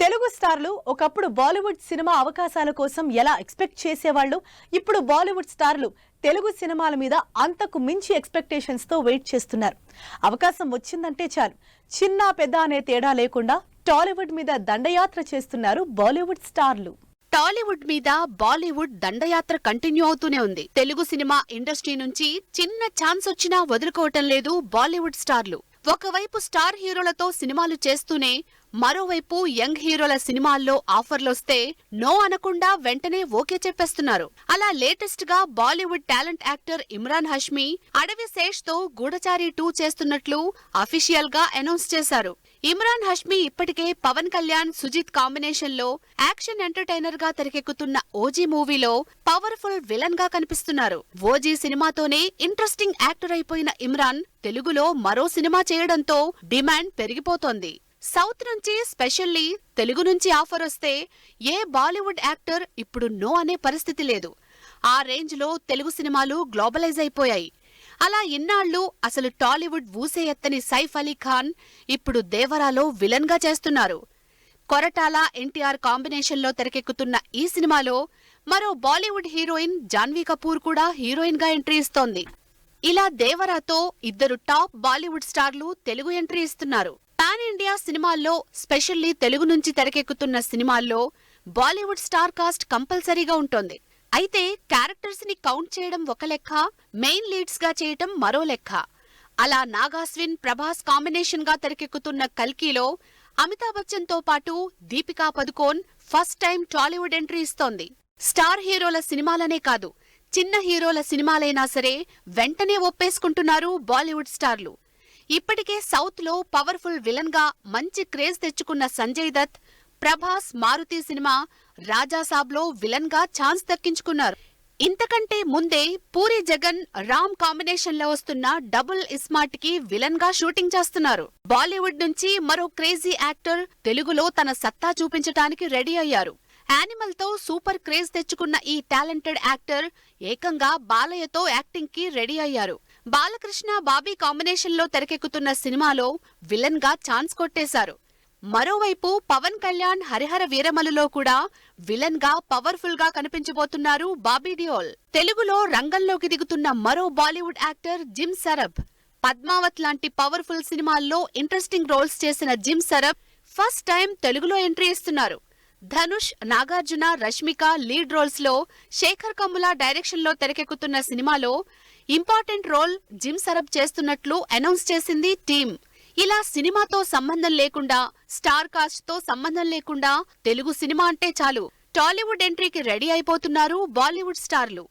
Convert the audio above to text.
తెలుగు స్టార్లు ఒకప్పుడు బాలీవుడ్ సినిమా అవకాశాల కోసం ఎలా ఎక్స్పెక్ట్ చేసేవాళ్ళు, ఇప్పుడు బాలీవుడ్ స్టార్లు తెలుగు సినిమాల మీద అంతకు మించి ఎక్స్పెక్టేషన్స్ తో వెయిట్ చేస్తున్నారు. అవకాశం వచ్చిందంటే చాలు, చిన్న పెద్ద అనే తేడా లేకుండా టాలీవుడ్ మీద దండయాత్ర చేస్తున్నారు బాలీవుడ్ స్టార్లు. టాలీవుడ్ మీద బాలీవుడ్ దండయాత్ర కంటిన్యూ అవుతూనే ఉంది. తెలుగు సినిమా ఇండస్ట్రీ నుంచి చిన్న ఛాన్స్ వచ్చినా వదులుకోవటం లేదు బాలీవుడ్ స్టార్లు. ఒకవైపు స్టార్ హీరోలతో సినిమాలు చేస్తూనే మరోవైపు యంగ్ హీరోల సినిమాల్లో ఆఫర్లొస్తే నో అనకుండా వెంటనే ఓకే చెప్పేస్తున్నారు. అలా లేటెస్ట్ గా బాలీవుడ్ టాలెంట్ యాక్టర్ ఇమ్రాన్ హష్మీ అడవి శేష్ తో గూఢచారి 2 చేస్తున్నట్లు అఫీషియల్ గా అనౌన్స్ చేశారు. ఇమ్రాన్ హష్మీ ఇప్పటికే పవన్ కళ్యాణ్, సుజిత్ కాంబినేషన్ లో యాక్షన్ ఎంటర్టైనర్ గా తెరకెక్కుతున్న ఓజీ మూవీలో పవర్ఫుల్ విలన్ గా కనిపిస్తున్నారు. ఓజీ సినిమాతోనే ఇంట్రెస్టింగ్ యాక్టర్ అయిపోయిన ఇమ్రాన్ తెలుగులో మరో సినిమా చేయడంతో డిమాండ్ పెరిగిపోతోంది. సౌత్ నుంచి స్పెషల్లీ తెలుగు నుంచి ఆఫర్ వస్తే ఏ బాలీవుడ్ యాక్టర్ ఇప్పుడు నో అనే పరిస్థితి లేదు. ఆ రేంజ్ లో తెలుగు సినిమాలు గ్లోబలైజ్ అయిపోయాయి. అలా ఇన్నాళ్లు అసలు టాలీవుడ్ ఊసే ఎత్తని సైఫ్ అలీ ఖాన్ ఇప్పుడు దేవరాలో విలన్ గా చేస్తున్నారు. కొరటాల, ఎన్టీఆర్ కాంబినేషన్ లో తెరకెక్కుతున్న ఈ సినిమాలో మరో బాలీవుడ్ హీరోయిన్ జాన్వీ కపూర్ కూడా హీరోయిన్ గా ఎంట్రీ ఇస్తోంది. ఇలా దేవరాతో ఇద్దరు టాప్ బాలీవుడ్ స్టార్లు తెలుగు ఎంట్రీ ఇస్తున్నారు. పాన్ ఇండియా సినిమాల్లో స్పెషల్లీ తెలుగు నుంచి తెరకెక్కుతున్న సినిమాల్లో బాలీవుడ్ స్టార్ కాస్ట్ కంపల్సరీగా ఉంటోంది. అయితే క్యారెక్టర్స్ ని కౌంట్ చేయడం ఒక లెక్క, మెయిన్ లీడ్స్ గా చేయటం మరో లెక్క. అలా నాగాస్విన్, ప్రభాస్ కాంబినేషన్ గా తెరకెక్కుతున్న కల్కిలో అమితాబ్ బచ్చన్ తో పాటు Deepika Padukone first time Tollywood entry ఇస్తోంది. స్టార్ హీరోల సినిమాలనే కాదు, చిన్న హీరోల సినిమాలైనా సరే వెంటనే ఒప్పేసుకుంటున్నారు బాలీవుడ్ స్టార్లు. ఇప్పటికే సౌత్ లో పవర్ఫుల్ విలన్ గా మంచి క్రేజ్ తెచ్చుకున్న సంజయ్ దత్, ప్రభాస్ మారుతి సినిమా రాజాసాబ్ లో విలన్ గా ఛాన్స్ దక్కించుకున్నారు. ఇంతకంటే ముందే పూరి జగన్, రామ్ కాంబినేషన్ లో వస్తున్న డబుల్ ఇస్మార్ట్ కి విలన్ గా షూటింగ్ చేస్తున్నారు. బాలీవుడ్ నుంచి మరో క్రేజీ యాక్టర్ తెలుగులో తన సత్తా చూపించటానికి రెడీ అయ్యారు. యానిమల్ తో సూపర్ క్రేజ్ తెచ్చుకున్న ఈ టాలెంటెడ్ యాక్టర్ ఏకంగా బాలయ్యతో యాక్టింగ్ కి రెడీ అయ్యారు. బాలకృష్ణ, బాబీ కాంబినేషన్ లో తెరకెక్కుతున్న సినిమాలో విలన్ గా ఛాన్స్ కొట్టేశారు. మరోవైపు పవన్ కళ్యాణ్ హరిహర వీరమలులో కూడా విలన్ గా పవర్ఫుల్ గా కనిపించబోతున్నారు బాబీ డియోల్. తెలుగులో రంగంలోకి దిగుతున్న మరో బాలీవుడ్ యాక్టర్ జిమ్ సరబ్. పద్మావత్ లాంటి పవర్ఫుల్ సినిమాల్లో ఇంట్రెస్టింగ్ రోల్స్ చేసిన జిమ్ సరబ్ ఫస్ట్ టైం తెలుగులో ఎంట్రీ ఇస్తున్నారు. ధనుష్, నాగార్జున, రష్మిక లీడ్ రోల్స్ లో శేఖర్ కమ్ముల డైరెక్షన్ లో తెరకెక్కుతున్న సినిమాలో ఇంపార్టెంట్ రోల్ జిమ్ సరబ్ చేస్తున్నట్లు అనౌన్స్ చేసింది టీమ్. ఇలా సినిమాతో సంబంధం లేకుండా, స్టార్ కాస్ట్ తో సంబంధం లేకుండా తెలుగు సినిమా అంటే చాలు టాలీవుడ్ ఎంట్రీకి రెడీ అయిపోతున్నారు బాలీవుడ్ స్టార్లు.